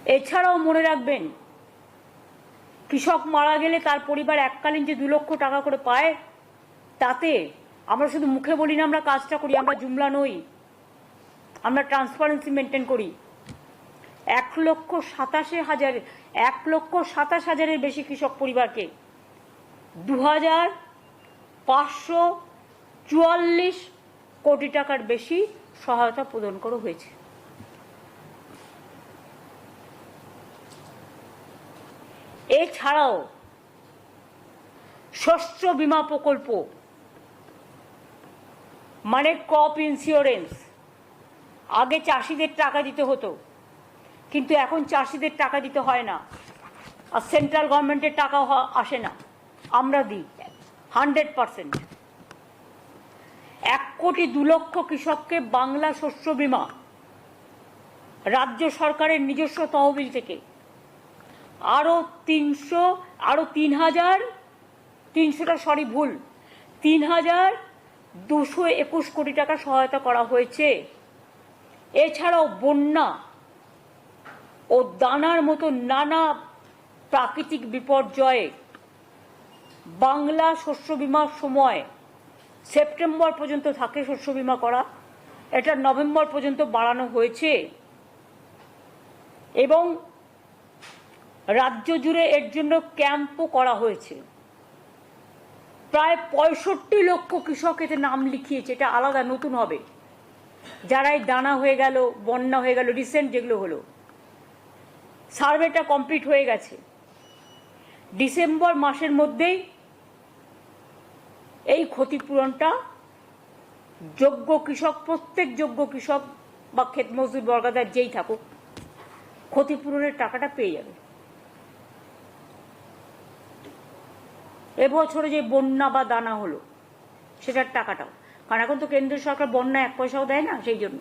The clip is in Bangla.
এছাড়াও মনে রাখবেন, কৃষক মারা গেলে তার পরিবার এককালীন যে 2 লক্ষ টাকা করে পায়, তাতে আমরা শুধু মুখে বলি না, আমরা কাজটা করি, আমরা জুমলা নই, আমরা ট্রান্সপারেন্সি মেনটেন করি। 1,27,000 বেশি কৃষক পরিবারকে 2,544 কোটি টাকার বেশি সহায়তা প্রদান করা হয়েছে। এছাড়াও শস্য বীমা প্রকল্প মানে ক্রপ ইন্স্যুরেন্স, আগে চাষিদের টাকা দিতে হতো, কিন্তু এখন চাষিদের টাকা দিতে হয় না, আর সেন্ট্রাল গভর্নমেন্টের টাকা আসে না, আমরা দিই 100%। 1,02,00,000 কৃষককে বাংলা শস্য বীমা রাজ্য সরকারের নিজস্ব তহবিল থেকে আরও 3,221 কোটি টাকা সহায়তা করা হয়েছে। এছাড়াও বন্যা ও দানার মতো নানা প্রাকৃতিক বিপর্যয়ে বাংলা শস্য বীমার সময় সেপ্টেম্বর পর্যন্ত থাকে শস্য বীমা করা, এটা নভেম্বর পর্যন্ত বাড়ানো হয়েছে এবং রাজ্য জুড়ে এর জন্য ক্যাম্পও করা হয়েছে। প্রায় 65 লক্ষ কৃষক এতে নাম লিখিয়েছে, এটা আলাদা নতুন হবে। যারা এই দানা হয়ে গেল, বন্যা হয়ে গেল, রিসেন্ট যেগুলো হলো, সার্ভেটা কমপ্লিট হয়ে গেছে। ডিসেম্বর মাসের মধ্যেই এই ক্ষতিপূরণটা যোগ্য কৃষক, প্রত্যেক যোগ্য কৃষক বা ক্ষেত মজদুর বর্গাদার যেই থাকুক, ক্ষতিপূরণের টাকাটা পেয়ে যাবে। এবছরে যে বন্যা বা দানা হলো সেটার টাকাটাও, কারণ এখন তো কেন্দ্রীয় সরকার বন্যা 1 পয়সাও দেয় না, সেই জন্য